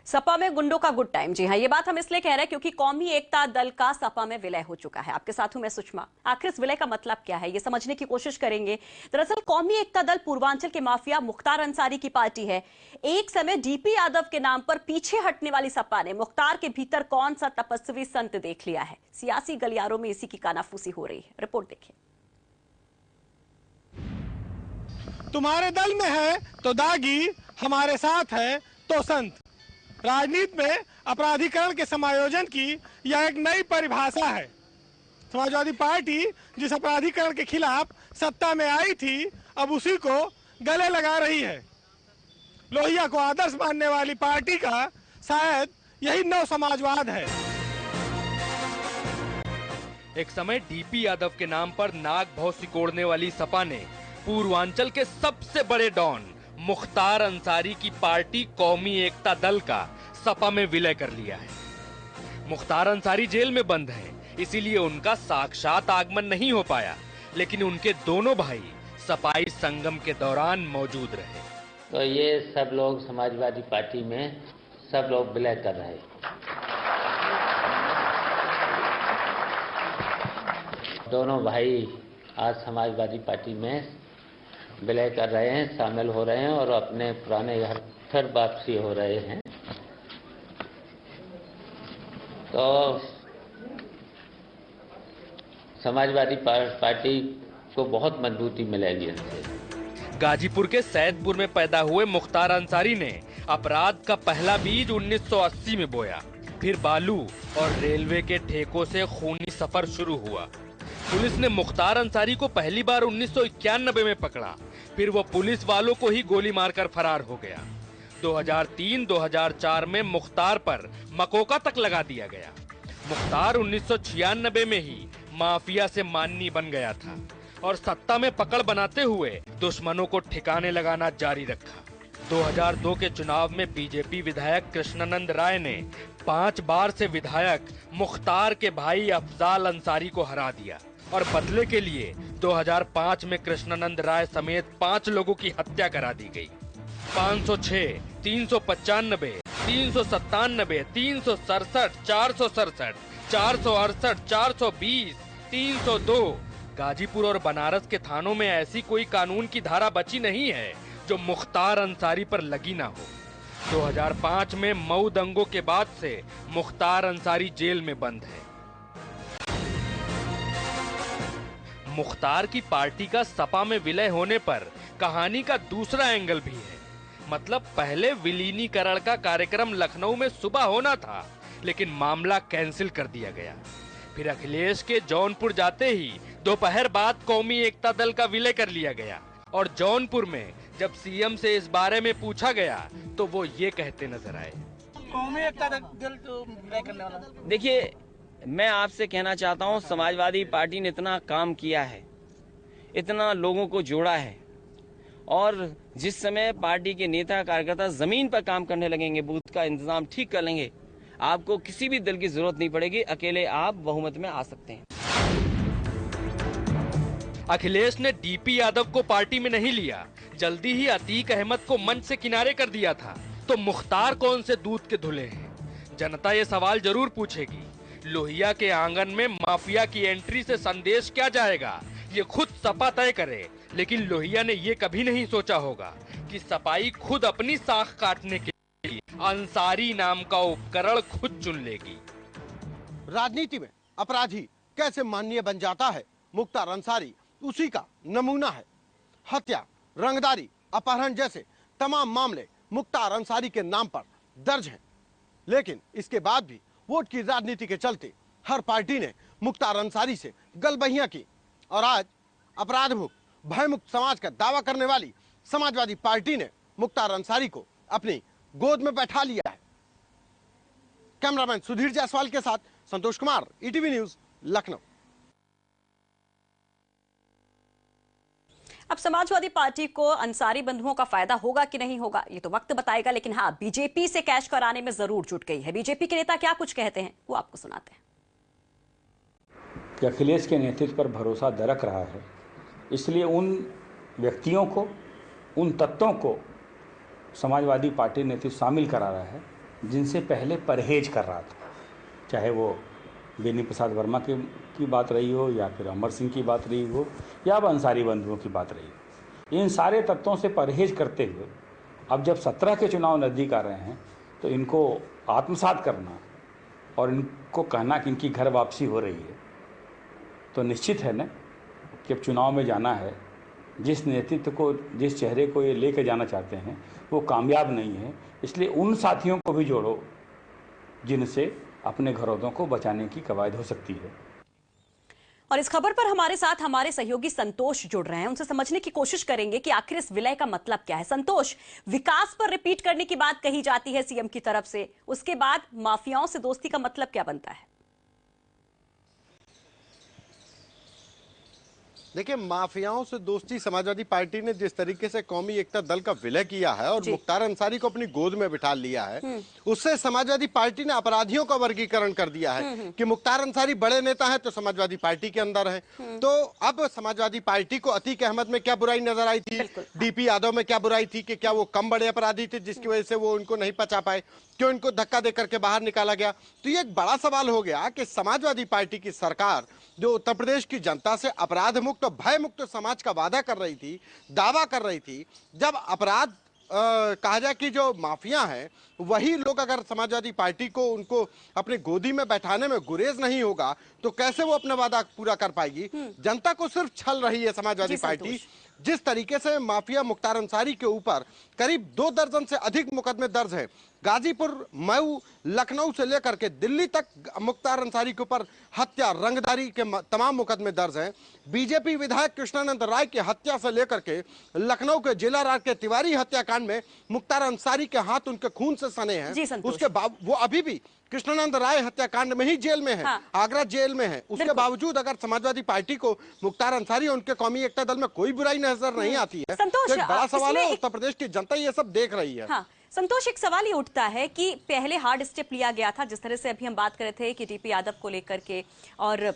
सपा में गुंडों का गुड टाइम। जी हाँ, ये बात हम इसलिए कह रहे हैं क्योंकि कौमी एकता दल का सपा में विलय हो चुका है। आपके साथ हूं मैं सुषमा। आखिर इस विलय का मतलब क्या है, ये समझने की कोशिश करेंगे। दरअसल कौमी एकता दल पूर्वांचल के माफिया मुख्तार अंसारी की पार्टी है। एक समय डीपी यादव के नाम पर पीछे हटने वाली सपा ने मुख्तार के भीतर कौन सा तपस्वी संत देख लिया है। सियासी गलियारों में इसी की कानाफूसी हो रही है। रिपोर्ट देखिए। तुम्हारे दल में है तो दागी, हमारे साथ है तो संत। राजनीति में अपराधीकरण के समायोजन की यह एक नई परिभाषा है। समाजवादी पार्टी जिस अपराधीकरण के खिलाफ सत्ता में आई थी, अब उसी को गले लगा रही है। लोहिया को आदर्श मानने वाली पार्टी का शायद यही नव समाजवाद है। एक समय डीपी यादव के नाम पर नाग भाव सिकोड़ने वाली सपा ने पूर्वांचल के सबसे बड़े डॉन मुख्तार अंसारी की पार्टी कौमी एकता दल का सपा में विलय कर लिया है। मुख्तार अंसारी जेल में बंद हैं, इसीलिए उनका साक्षात आगमन नहीं हो पाया, लेकिन उनके दोनों भाई सपाई संगम के दौरान मौजूद रहे। तो ये सब लोग समाजवादी पार्टी में सब लोग विलय कर रहे हैं। दोनों भाई आज समाजवादी पार्टी में विलय कर रहे हैं, शामिल हो रहे हैं और अपने पुराने घर फिर वापसी हो रहे हैं। तो समाजवादी पार्टी को बहुत मजबूती मिलेगी इनसे। गाजीपुर के सैदपुर में पैदा हुए मुख्तार अंसारी ने अपराध का पहला बीज 1980 में बोया। फिर बालू और रेलवे के ठेकों से खूनी सफर शुरू हुआ। पुलिस ने मुख्तार अंसारी को पहली बार 1991 में पकड़ा, फिर वो पुलिस वालों को ही गोली मारकर फरार हो गया। 2003-2004 में मुख्तार पर मकोका तक लगा दिया गया। मुख्तार 1996 में ही माफिया से माननी बन गया था और सत्ता में पकड़ बनाते हुए दुश्मनों को ठिकाने लगाना जारी रखा। 2002 के चुनाव में बीजेपी विधायक कृष्णानंद राय ने 5 बार से विधायक मुख्तार के भाई अफजाल अंसारी को हरा दिया और बदले के लिए 2005 में कृष्णानंद राय समेत 5 लोगों की हत्या करा दी गई। 506, 395, 397, 367, 467, 468, 420, 302 गाजीपुर और बनारस के थानों में ऐसी कोई कानून की धारा बची नहीं है जो मुख्तार अंसारी पर लगी ना हो। 2005 में मऊ दंगों के बाद से मुख्तार अंसारी जेल में बंद है। मुख्तार की पार्टी का सपा में विलय होने पर कहानी का दूसरा एंगल भी है। मतलब पहले विलीनीकरण का कार्यक्रम लखनऊ में सुबह होना था, लेकिन मामला कैंसिल कर दिया गया। फिर अखिलेश के जौनपुर जाते ही दोपहर बाद कौमी एकता दल का विलय कर लिया गया और जौनपुर में जब सीएम से इस बारे में पूछा गया तो वो ये कहते नजर आए। कौमी एकता दल तो विलय करने वाला। देखिए, मैं आपसे कहना चाहता हूं, समाजवादी पार्टी ने इतना काम किया है, इतना लोगों को जोड़ा है, और जिस समय पार्टी के नेता कार्यकर्ता जमीन पर काम करने लगेंगे, बूथ का इंतजाम ठीक कर लेंगे, आपको किसी भी दल की जरूरत नहीं पड़ेगी, अकेले आप बहुमत में आ सकते हैं। अखिलेश ने डीपी यादव को पार्टी में नहीं लिया, जल्दी ही अतीक अहमद को मंच से किनारे कर दिया था। तो मुख्तार कौन से दूध के धुले हैं? जनता ये सवाल जरूर पूछेगी। लोहिया के आंगन में माफिया की एंट्री से संदेश क्या जाएगा, ये खुद सपा तय करे। लेकिन लोहिया ने ये कभी नहीं सोचा होगा कि सपाई खुद अपनी साख काटने के लिए अंसारी नाम का उपकरण खुद चुन लेगी। राजनीति में अपराधी कैसे माननीय बन जाता है, मुख्तार अंसारी उसी का नमूना है। हत्या, रंगदारी, अपहरण जैसे तमाम मामले मुख्तार अंसारी के नाम पर दर्ज हैं। लेकिन इसके बाद भी वोट की राजनीति के चलते हर पार्टी ने मुख्तार अंसारी से गलबहियां की और आज अपराध मुक्त, भयमुक्त समाज का दावा करने वाली समाजवादी पार्टी ने मुख्तार अंसारी को अपनी गोद में बैठा लिया है। कैमरामैन सुधीर जायसवाल के साथ संतोष कुमार, ईटीवी न्यूज, लखनऊ। अब समाजवादी पार्टी को अंसारी बंधुओं का फायदा होगा कि नहीं होगा, ये तो वक्त बताएगा। लेकिन हाँ, बीजेपी से कैश कराने में जरूर जुट गई है। बीजेपी के नेता क्या कुछ कहते हैं, वो आपको सुनाते हैं। कि अखिलेश के नेतृत्व पर भरोसा दरक रहा है, इसलिए उन व्यक्तियों को, उन तत्वों को समाजवादी पार्टी नेतृत्व शामिल करा रहा है जिनसे पहले परहेज कर रहा था, चाहे वो बेनी प्रसाद वर्मा की बात रही हो, या फिर अमर सिंह की बात रही हो, या अब अंसारी बंधुओं की बात रही हो। इन सारे तत्वों से परहेज करते हुए अब जब 17 के चुनाव नज़दीक आ रहे हैं तो इनको आत्मसात करना और इनको कहना कि इनकी घर वापसी हो रही है, तो निश्चित है ना कि अब चुनाव में जाना है। जिस नेतृत्व को, जिस चेहरे को ये लेके जाना चाहते हैं वो कामयाब नहीं है, इसलिए उन साथियों को भी जोड़ो जिनसे अपने घरौदों को बचाने की कवायद हो सकती है। और इस खबर पर हमारे साथ हमारे सहयोगी संतोष जुड़ रहे हैं, उनसे समझने की कोशिश करेंगे कि आखिर इस विलय का मतलब क्या है। संतोष, विकास पर रिपीट करने की बात कही जाती है सीएम की तरफ से, उसके बाद माफियाओं से दोस्ती का मतलब क्या बनता है? देखिए, माफियाओं से दोस्ती समाजवादी पार्टी ने जिस तरीके से कौमी एकता दल का विलय किया है और मुख्तार अंसारी को अपनी गोद में बिठा लिया है, उससे समाजवादी पार्टी ने अपराधियों का वर्गीकरण कर दिया है कि मुख्तार अंसारी बड़े नेता हैं तो समाजवादी पार्टी के अंदर हैं। तो अब समाजवादी पार्टी को अतीक अहमद में क्या बुराई नजर आई थी, डीपी यादव में क्या बुराई थी कि क्या वो कम बड़े अपराधी थे जिसकी वजह से वो उनको नहीं पचा पाए, क्यों इनको धक्का देकर के बाहर निकाला गया। तो ये एक बड़ा सवाल हो गया कि समाजवादी पार्टी की सरकार जो उत्तर प्रदेश की जनता से अपराध मुक्त और भय मुक्त समाज का वादा कर रही थी, दावा कर रही थी, जब अपराध कहा जाए कि जो माफिया हैं वही लोग अगर समाजवादी पार्टी को उनको अपनी गोदी में बैठाने में गुरेज नहीं होगा तो कैसे वो अपना वादा पूरा कर पाएगी। जनता को सिर्फ छल रही है समाजवादी पार्टी। जिस तरीके से माफिया मुख्तार अंसारी के ऊपर करीब 2 दर्जन से अधिक मुकदमे दर्ज हैं, गाजीपुर, मऊ, लखनऊ से लेकर के दिल्ली तक मुख्तार अंसारी के ऊपर हत्या, रंगदारी के तमाम मुकदमे दर्ज हैं। बीजेपी विधायक कृष्णानंद राय की हत्या से लेकर के लखनऊ के जिला राज के तिवारी हत्याकांड में मुख्तार अंसारी के हाथ उनके खून से सने हैं। उसके बाद वो अभी भी कृष्णानंद राय हत्याकांड में ही जेल में है, आगरा जेल में है। उसके बावजूद अगर समाजवादी पार्टी को मुख्तार अंसारी और उनके कौमी एकता दल में कोई बुराई नजर नहीं आती है तो एक बड़ा सवाल है, उत्तर प्रदेश की जनता ये सब देख रही है। संतोष, एक सवाल ये उठता है कि पहले हार्ड स्टेप लिया गया था, जिस तरह से अभी हम बात कर रहे थे कि डीपी यादव को लेकर के और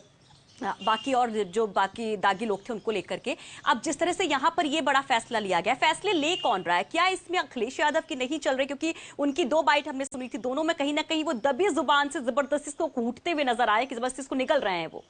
बाकी और जो बाकी दागी लोग थे उनको लेकर के, अब जिस तरह से यहाँ पर ये बड़ा फैसला लिया गया, फैसले ले कौन रहा है? क्या इसमें अखिलेश यादव की नहीं चल रही? क्योंकि उनकी 2 बाइट हमने सुनी थी, दोनों में कहीं ना कहीं वो दबी जुबान से जबरदस्ती इसको कूटते हुए नजर आए कि जबरदस्ती इसको निकल रहे हैं वो।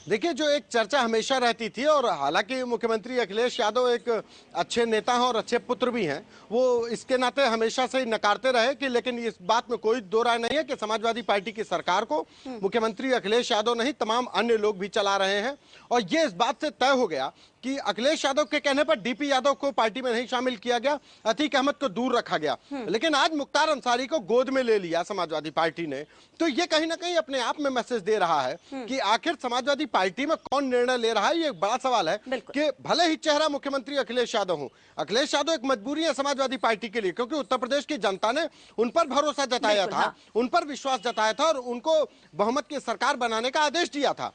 देखिए, जो एक चर्चा हमेशा रहती थी और हालांकि मुख्यमंत्री अखिलेश यादव एक अच्छे नेता हैं और अच्छे पुत्र भी हैं, वो इसके नाते हमेशा से नकारते रहे कि, लेकिन इस बात में कोई दो राय नहीं है कि समाजवादी पार्टी की सरकार को मुख्यमंत्री अखिलेश यादव नहीं तमाम अन्य लोग भी चला रहे हैं। और ये इस बात से तय हो गया कि अखिलेश यादव के कहने पर डीपी यादव को पार्टी में नहीं शामिल किया गया, अतीक अहमद को दूर रखा गया, लेकिन आज मुख्तार अंसारी को गोद में ले लिया समाजवादी पार्टी ने। तो ये कहीं ना कहीं अपने आप में मैसेज दे रहा है कि आखिर समाजवादी पार्टी में कौन निर्णय ले रहा है। ये एक बड़ा सवाल है कि भले ही चेहरा मुख्यमंत्री अखिलेश यादव हो, अखिलेश यादव एक मजबूरी है समाजवादी पार्टी के लिए, क्योंकि उत्तर प्रदेश की जनता ने उन पर भरोसा जताया था, उन पर विश्वास जताया था और उनको बहुमत की सरकार बनाने का आदेश दिया था।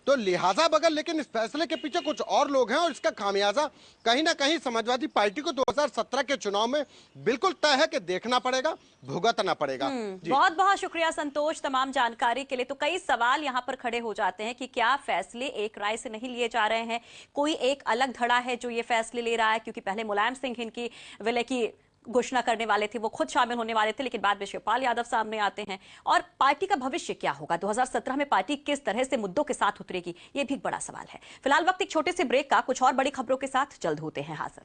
तो लिहाजा बगल, लेकिन इस फैसले के पीछे कुछ और लोग हैं और इसका खामियाजा कहीं ना कहीं समाजवादी पार्टी को 2017 के चुनाव में बिल्कुल तय है कि देखना पड़ेगा, भुगतना पड़ेगा। बहुत बहुत शुक्रिया संतोष तमाम जानकारी के लिए। तो कई सवाल यहाँ पर खड़े हो जाते हैं कि क्या फैसले एक राय से नहीं लिए जा रहे हैं, कोई एक अलग धड़ा है जो ये फैसले ले रहा है, क्योंकि पहले मुलायम सिंह इनकी विलय की घोषणा करने वाले थे, वो खुद शामिल होने वाले थे, लेकिन बाद में शिवपाल यादव सामने आते हैं। और पार्टी का भविष्य क्या होगा, 2017 में पार्टी किस तरह से मुद्दों के साथ उतरेगी, ये भी एक बड़ा सवाल है। फिलहाल वक्त एक छोटे से ब्रेक का, कुछ और बड़ी खबरों के साथ जल्द होते हैं हाजिर।